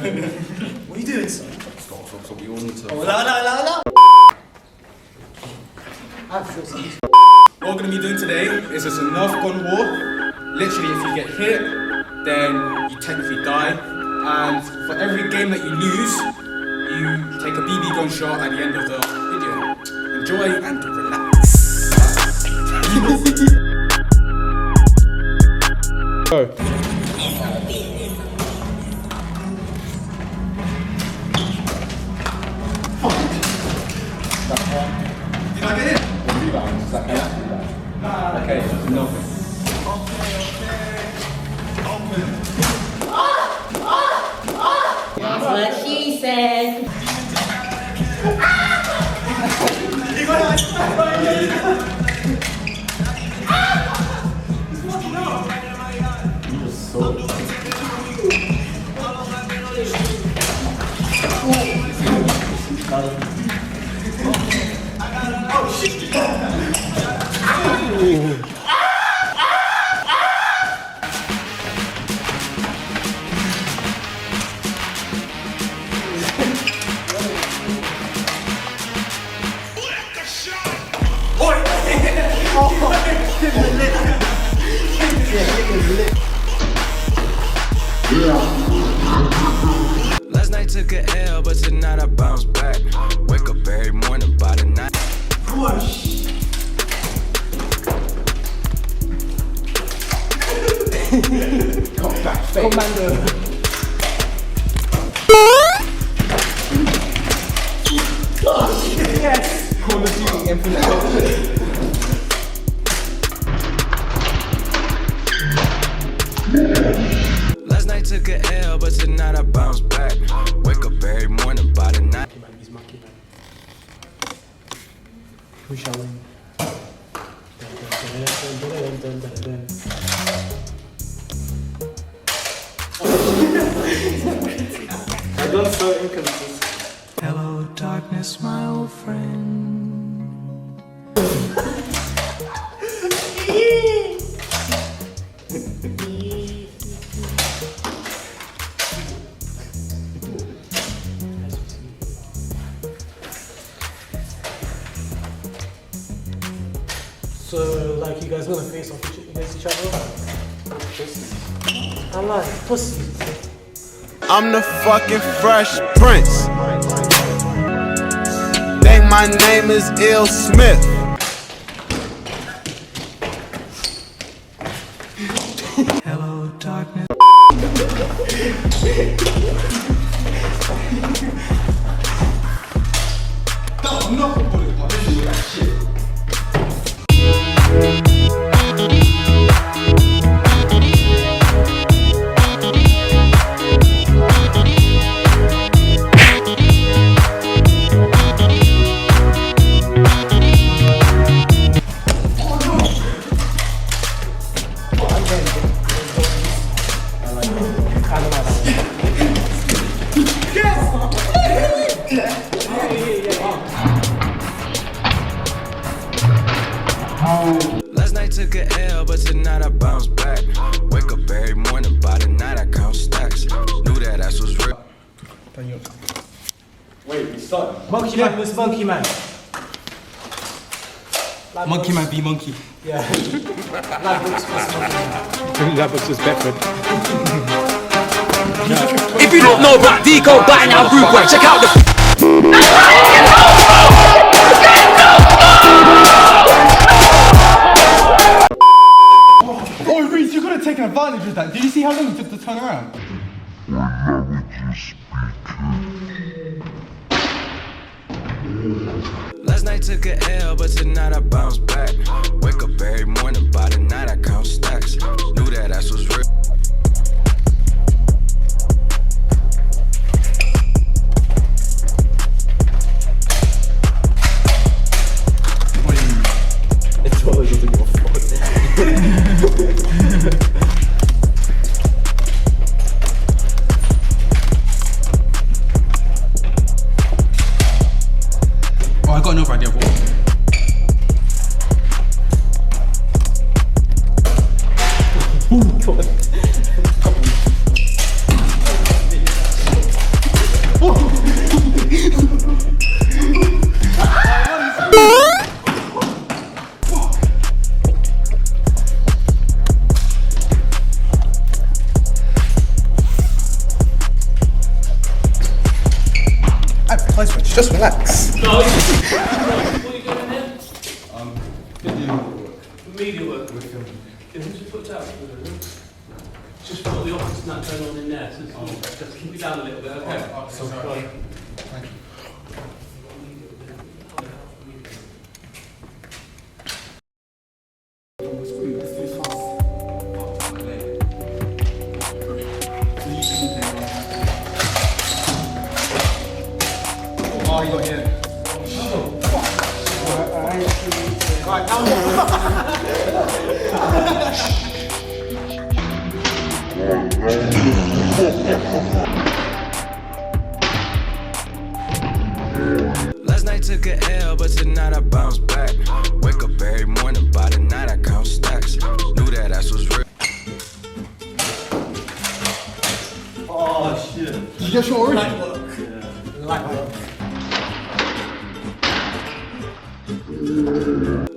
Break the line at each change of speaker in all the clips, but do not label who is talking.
What are you doing, son?
So we all need to...
Oh, la.
What we're going to be doing today is just a Nerf gun war. Literally, if you get hit, then you technically die. And for every game that you lose, you take a BB gun shot at the end of the video. Enjoy and relax. Go. Did I get it? Okay, nothing.
That's what she said.
Last night took a L, but tonight I bounce back. Wake up every morning by the night.
Push.
Come back, face.
Commando. Yes.
Call of Duty Infinite Warfare.
Last night took a L, but tonight I bounce back. Wake up every morning by the night.
He's monkey, man. We shall win. I got so inconsistent.
Hello, darkness, my old friend.
So, like, you guys gonna face off against each other? I'm like, pussy.
I'm the fucking Fresh Prince. Think my name is Ill Smith.
Hello, darkness.
That was not a bullet, but this is that shit.
Last night took a L, but tonight I bounce back. Wake up every morning by the night I count stacks. Knew that ass was real.
Wait, we started.
Monkey man was monkey man. Like
Monkey man be monkey.
Yeah. Like books was monkey man.
That was just Bedford.
If you don't know about Deco Batting Out Brewquay, check out the
Oh, Reese, you could have taken advantage of that. Did you see how long it took to turn around?
Last night took a L, but tonight I bounce back. Wake up every morning by the night I count stacks. Knew that ass was real.
It's always your fault.
God.
Just relax.
No, what are you doing there? Media work. Yeah, who's just put that? Just put the office and that going on in there. So just keep it down a little bit, okay? Right.
Thank you.
Oh, you got here. Right, now.
Last night took a L, but tonight I bounce back. Wake up every morning, by the night I count stacks. Knew that ass was real.
Oh, shit.
Did you get your already?
Light work. Light work.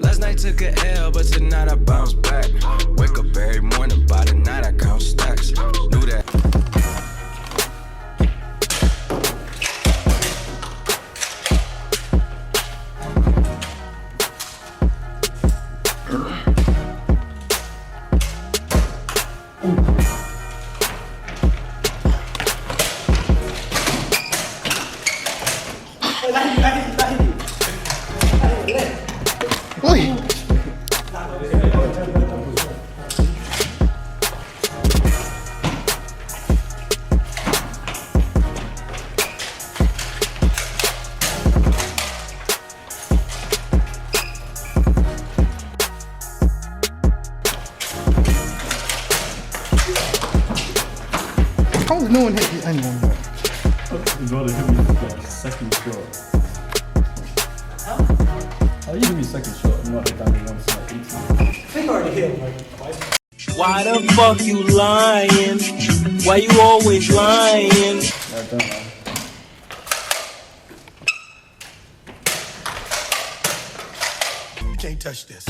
Last night took a L, but tonight I bounce back. Wake up every morning, by the night I count stacks. Knew that.
Oi! How has no one hit anyone yet?
You'd rather hit me like second shot. How you give me second shot and not hit down in one side?
I think I already hit him like twice.
Why the fuck you lying? Why you always lying?
I don't know.
You can't touch this.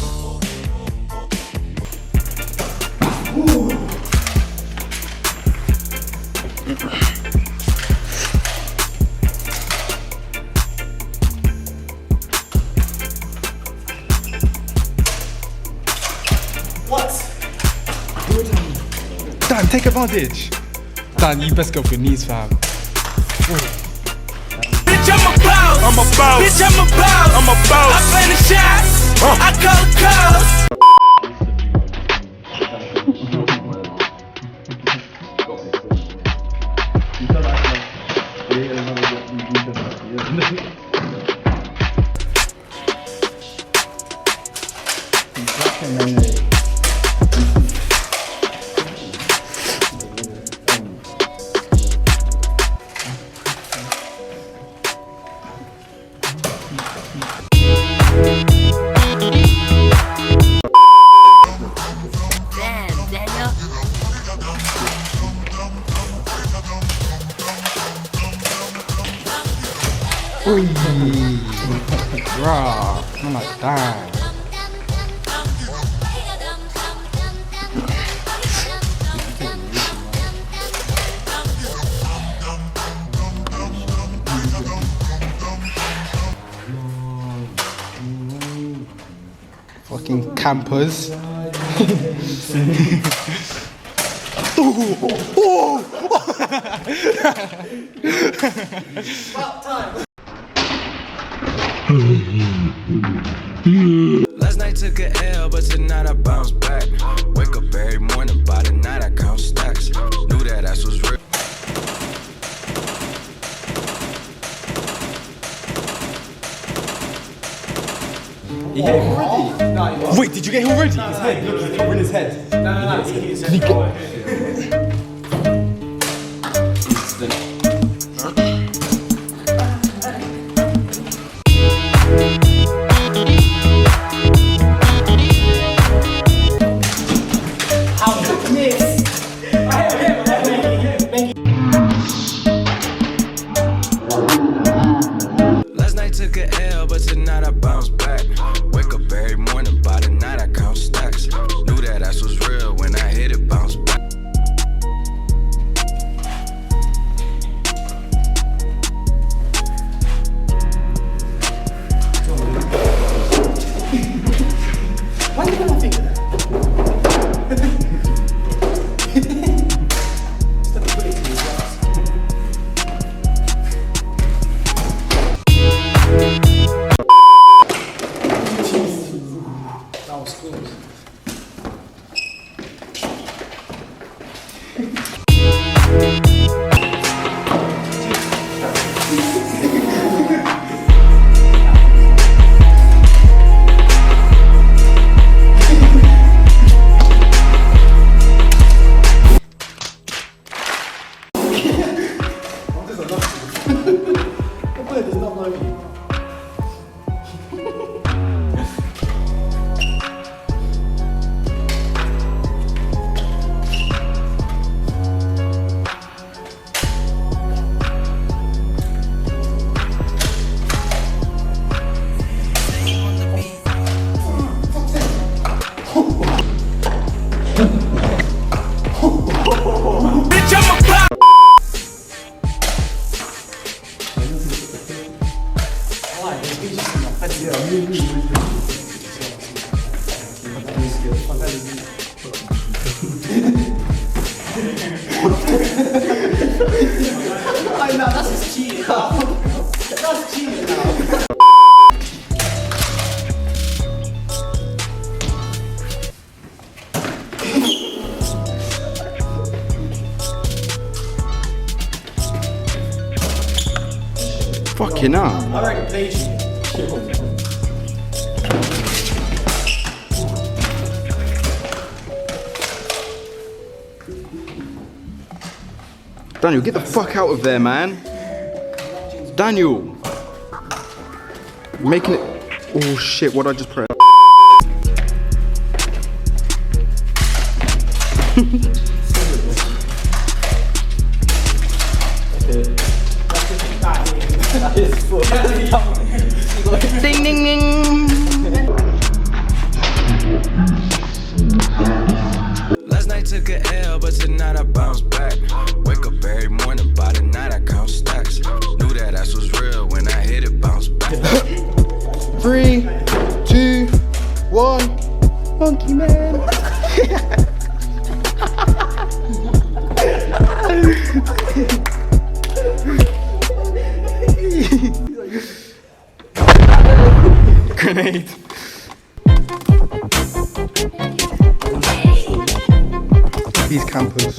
Dan, take advantage. Dan, you best go for your knees, fam.
Bitch, I'm a boss. I'm a boss. Bitch, I'm a boss. I'm a boss. I play the shots. I call the calls.
Bruh, I'm like, damn. Fucking campers.
Last night took a L, but tonight I bounce back. Wake up every morning, by the night I count stacks. Knew that ass was real.
You hit him already? No, he
Wait, did you get him already?
his head. Look, he's covering his head. No, he hit his head.
Last night took a L, but tonight I bounce back. Wake up every morning, by the night I count stacks. Knew that ass was real when I hit it, bounce back.
does not love you.
Bitch, I'm a boss.
Fucking hell.
I reckon played you.
Daniel, get the fuck out of there, man. Daniel. Making it. Oh shit, what did I just press? Ding ding ding.
Last night took a L, but tonight I bounce back. Wake up every morning, by the night I count stacks. Knew that ass was real when I hit it, bounce back.
3, 2, 1. Monkey man. Grenade. These campers.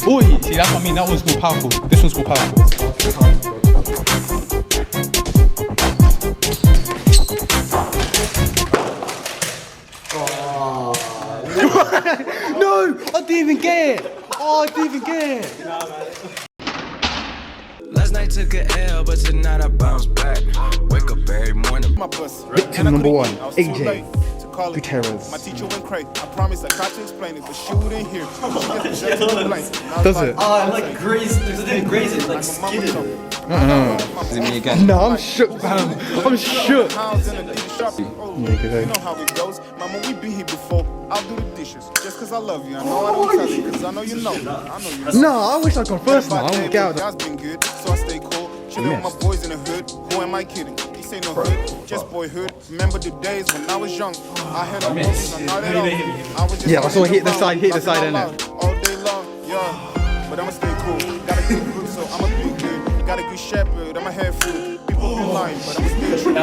Oi, see that's what I mean. That one's more powerful. This one's more powerful. No, I didn't even get it. Oh, I didn't even get it.
Last night took a L, but tonight I bounce back. Wake up every morning.
Victim number 1, AJ Gutierrez.
My teacher went crazy. I promise I tried to explain it, but she wouldn't hear.
Does it?
Oh, like graze, there's a thing grazing, like skidded.
Is it me again? No, I'm shook, fam. I'm shook.
You know how it goes. Mama, we been here before. I'll do the dishes just cause I love you. I know I don't tell you cause I know you know. I know you know.
No, I wish I'd gone first now. I won't get out.
God's been good, so I stay cool. Chillin' with my boys in the hood. Who am I kidding? This ain't no hood, just boyhood. Remember the days when I was young. I had a motion, I'm not at all. I was just
Yeah, I saw hit the side, innit?
all day long, yeah. But I'ma stay cool. Got a good group, so I'ma be good. Got a good shepherd, I'ma have food. People be lying, but I'ma stay true.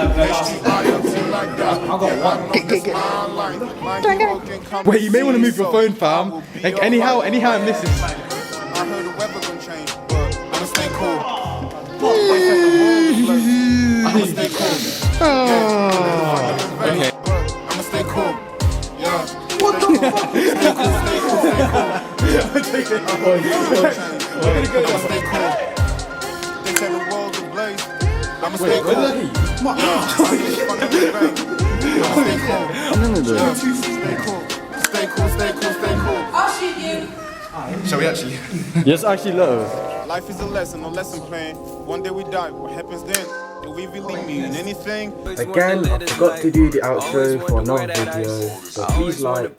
Wait, you may want to move your phone, fam. Like anyhow it misses.
I heard the weather gon' change, but I'ma stay cool. I'ma stay cool.
Okay.
I'ma stay cool. Yeah. What the fuck? Stay cool, stay cool, stay cool. I'ma stay cool. They say the world's a blaze. I'ma stay cool. Stay cool. Stay cool, stay cool, stay cool.
I'll shoot you.
Shall we actually?
Yes, actually, let us.
Life is a lesson, plan. One day we die, what happens then? Do we really mean anything?
Again, I forgot to do the outro for another video, so please like,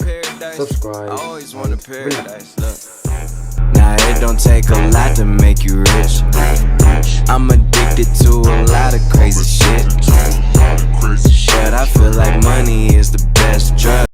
subscribe,
Now it don't take a lot to make you rich. I'm addicted to a lot of crazy shit, but I feel like money is the best drug.